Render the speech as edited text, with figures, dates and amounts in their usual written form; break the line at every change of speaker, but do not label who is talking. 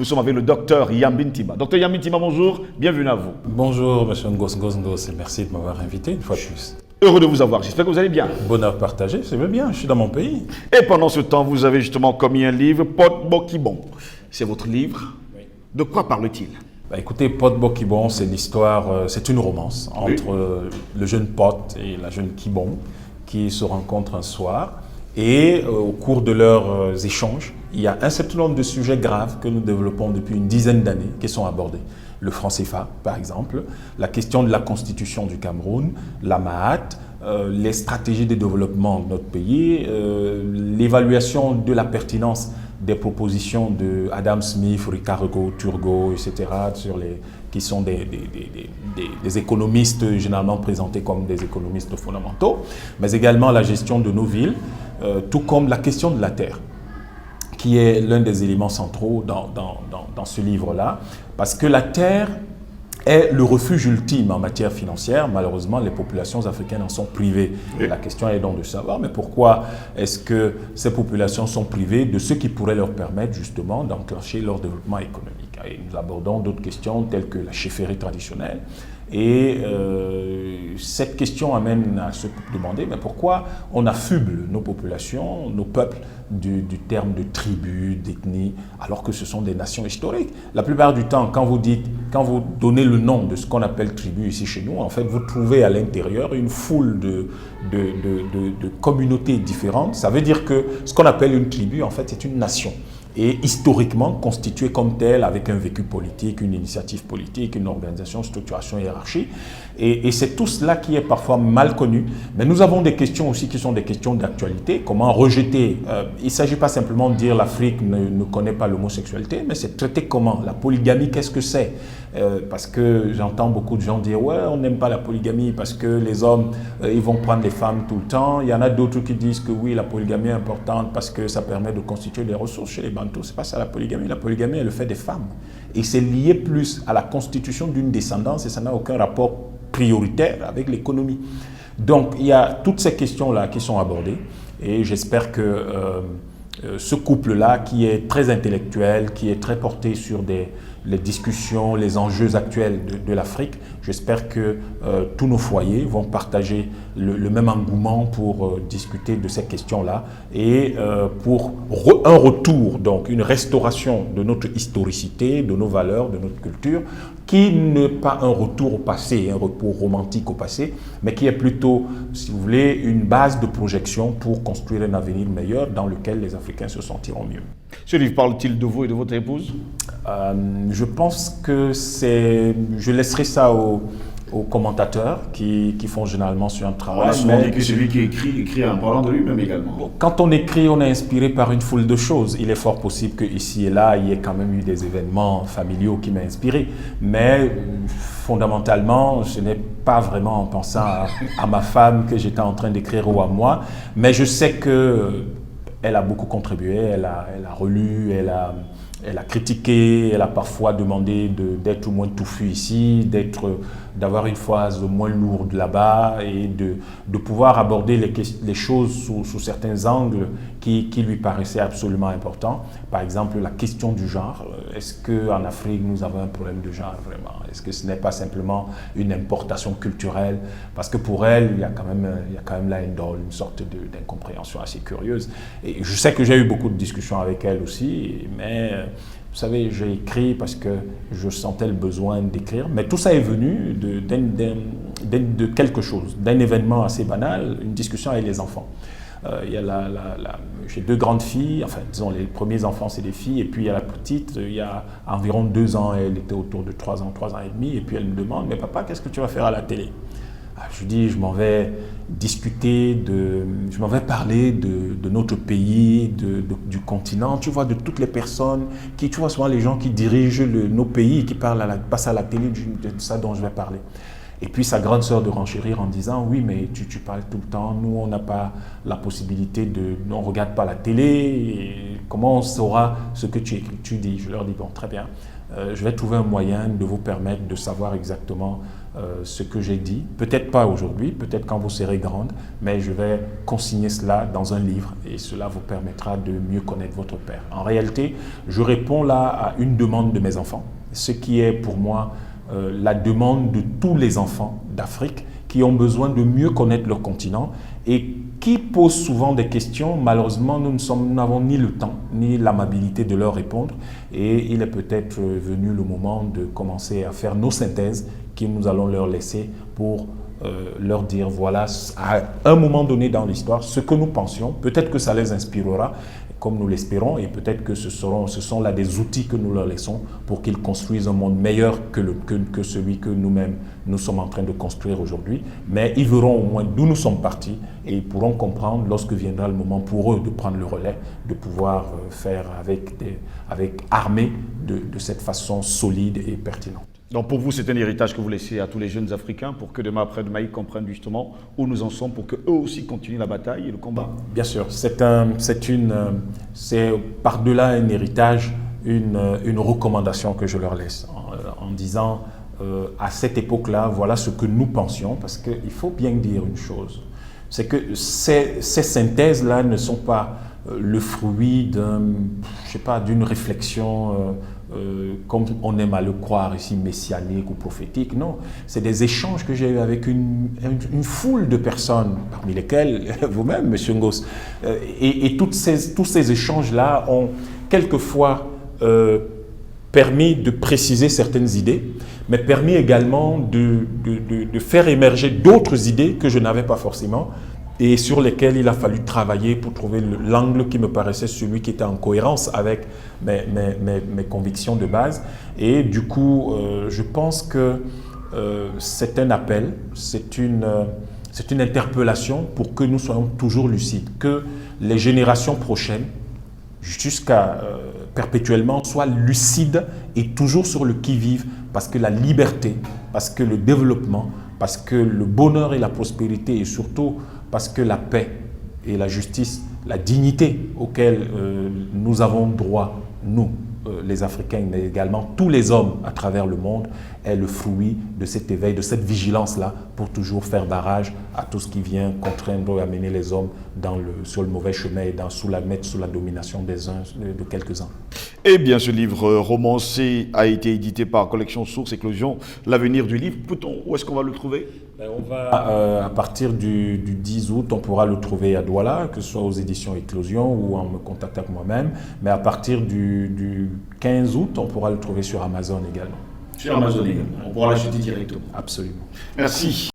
Nous sommes avec le docteur Yambin Timba. Docteur Yambin Timba, bonjour, bienvenue à vous.
Bonjour, monsieur Ngos et merci de m'avoir invité une fois de plus.
Heureux de vous avoir, j'espère que vous allez bien.
Bonheur partagé, c'est bien, je suis dans mon pays.
Et pendant ce temps, vous avez justement commis un livre, Pod Bokibon. C'est votre livre.
Oui.
De quoi parle-t-il?
Écoutez, Pod Bokibon, c'est l'histoire, c'est une romance entre le jeune Pod et la jeune Kibon qui se rencontrent un soir. Et au cours de leurs échanges, il y a un certain nombre de sujets graves que nous développons depuis une dizaine d'années qui sont abordés. Le franc CFA, par exemple, la question de la constitution du Cameroun, la Mahat, les stratégies de développement de notre pays, l'évaluation de la pertinence des propositions de Adam Smith, Ricardo Turgot, etc., qui sont des économistes généralement présentés comme des économistes fondamentaux, mais également la gestion de nos villes, tout comme la question de la terre, qui est l'un des éléments centraux dans ce livre-là, parce que la terre est le refuge ultime en matière financière. Malheureusement, les populations africaines en sont privées. Et la question est donc de savoir, mais pourquoi est-ce que ces populations sont privées de ce qui pourrait leur permettre justement d'enclencher leur développement économique? Et nous abordons d'autres questions telles que la chefferie traditionnelle. Et cette question amène à se demander mais pourquoi on affuble nos populations, nos peuples du terme de tribu, d'ethnie, alors que ce sont des nations historiques. La plupart du temps, quand vous donnez le nom de ce qu'on appelle tribu ici chez nous, en fait, vous trouvez à l'intérieur une foule de communautés différentes. Ça veut dire que ce qu'on appelle une tribu, en fait, c'est une nation. Et historiquement constituée comme telle, avec un vécu politique, une initiative politique, une organisation, structuration, hiérarchie. Et c'est tout cela qui est parfois mal connu. Mais nous avons des questions aussi qui sont des questions d'actualité. Comment rejeter il ne s'agit pas simplement de dire l'Afrique ne connaît pas l'homosexualité, mais c'est traiter comment? La polygamie, qu'est-ce que c'est? Parce que j'entends beaucoup de gens dire « ouais, on n'aime pas la polygamie parce que les hommes, ils vont prendre les femmes tout le temps ». Il y en a d'autres qui disent que oui, la polygamie est importante parce que ça permet de constituer des ressources chez les Bantous. Ce n'est pas ça la polygamie. La polygamie est le fait des femmes. Et c'est lié plus à la constitution d'une descendance et ça n'a aucun rapport prioritaire avec l'économie. Donc, il y a toutes ces questions-là qui sont abordées et j'espère que ce couple-là, qui est très intellectuel, qui est très porté sur les discussions, les enjeux actuels de l'Afrique, j'espère que tous nos foyers vont partager le même engouement pour discuter de ces questions-là et pour un retour, donc une restauration de notre historicité, de nos valeurs, de notre culture, qui n'est pas un retour au passé, un retour romantique au passé, mais qui est plutôt, si vous voulez, une base de projection pour construire un avenir meilleur dans lequel les Africains se sentiront mieux.
Ce livre parle-t-il de vous et de votre épouse?
Je pense que je laisserai ça aux commentateurs qui font généralement sur un travail.
On a souvent dit que celui qui écrit en parlant de lui-même également.
Quand on écrit, on est inspiré par une foule de choses. Il est fort possible qu'ici et là, il y ait quand même eu des événements familiaux qui m'ont inspiré. Mais fondamentalement, ce n'est pas vraiment en pensant à ma femme que j'étais en train d'écrire ou à moi. Mais je sais qu'elle a beaucoup contribué, elle a relu, elle a critiqué, elle a parfois demandé d'être moins touffu ici, d'avoir une phrase moins lourde là-bas et de pouvoir aborder les choses sous certains angles qui lui paraissaient absolument importants. Par exemple, la question du genre. Est-ce qu'en Afrique, nous avons un problème de genre vraiment? Est-ce que ce n'est pas simplement une importation culturelle? Parce que pour elle, il y a quand même là une sorte d'incompréhension assez curieuse. Et je sais que j'ai eu beaucoup de discussions avec elle aussi, mais vous savez, j'ai écrit parce que je sentais le besoin d'écrire. Mais tout ça est venu de quelque chose, d'un événement assez banal, une discussion avec les enfants. J'ai deux grandes filles, enfin disons les premiers enfants c'est des filles, et puis il y a la petite, il y a environ 2 ans, elle était autour de 3 ans et demi, et puis elle me demande « mais papa, qu'est-ce que tu vas faire à la télé ?» Je lui dis, je m'en vais parler de notre pays, du continent, tu vois, de toutes les personnes, tu vois souvent les gens qui dirigent nos pays, qui passent à la télé, de ça dont je vais parler. Et puis sa grande sœur de renchérir en disant « Oui, mais tu parles tout le temps, nous on n'a pas la possibilité on ne regarde pas la télé, et comment on saura ce que tu écris, tu dis ?» Je leur dis « Bon, très bien, je vais trouver un moyen de vous permettre de savoir exactement ce que j'ai dit. Peut-être pas aujourd'hui, peut-être quand vous serez grande, mais je vais consigner cela dans un livre et cela vous permettra de mieux connaître votre père. » En réalité, je réponds là à une demande de mes enfants, ce qui est pour moi la demande de tous les enfants d'Afrique qui ont besoin de mieux connaître leur continent et qui posent souvent des questions. Malheureusement, nous n'avons ni le temps ni l'amabilité de leur répondre et il est peut-être venu le moment de commencer à faire nos synthèses que nous allons leur laisser pour leur dire voilà, à un moment donné dans l'histoire, ce que nous pensions. Peut-être que ça les inspirera, comme nous l'espérons, et peut-être que ce sont là des outils que nous leur laissons pour qu'ils construisent un monde meilleur que celui que nous-mêmes nous sommes en train de construire aujourd'hui. Mais ils verront au moins d'où nous sommes partis et ils pourront comprendre lorsque viendra le moment pour eux de prendre le relais, de pouvoir faire avec armée de cette façon solide et pertinente.
Donc pour vous, c'est un héritage que vous laissez à tous les jeunes Africains pour que demain, après-demain, ils comprennent justement où nous en sommes pour qu'eux aussi continuent la bataille et le combat.
Bien sûr, c'est par-delà un héritage, une recommandation que je leur laisse en disant à cette époque-là, voilà ce que nous pensions, parce qu'il faut bien dire une chose, c'est que ces synthèses-là ne sont pas le fruit d'une réflexion comme on aime à le croire ici, messianique ou prophétique. Non, c'est des échanges que j'ai eu avec une foule de personnes, parmi lesquelles vous-même, M. Ngos. Et tous ces échanges-là ont quelquefois permis de préciser certaines idées, mais permis également de faire émerger d'autres idées que je n'avais pas forcément, et sur lesquels il a fallu travailler pour trouver l'angle qui me paraissait celui qui était en cohérence avec mes convictions de base. Et du coup, je pense que c'est un appel, c'est une interpellation pour que nous soyons toujours lucides, que les générations prochaines, jusqu'à perpétuellement, soient lucides et toujours sur le qui-vive, parce que la liberté, parce que le développement, parce que le bonheur et la prospérité, et surtout parce que la paix et la justice, la dignité auxquelles nous avons droit, nous, les Africains, mais également tous les hommes à travers le monde, est le fruit de cet éveil, de cette vigilance-là, pour toujours faire barrage à tout ce qui vient contraindre et amener les hommes sur le mauvais chemin et mettre sous la domination des uns, de quelques-uns.
Eh bien, ce livre romancé a été édité par Collection Source Éclosion. L'avenir du livre, où est-ce qu'on va le trouver?
On va, à partir du 10 août, on pourra le trouver à Douala, que ce soit aux éditions Éclosion ou en me contactant avec moi-même. Mais à partir du 15 août, on pourra le trouver sur Amazon également.
Sur Amazon également. On pourra l'acheter directement.
Absolument.
Merci.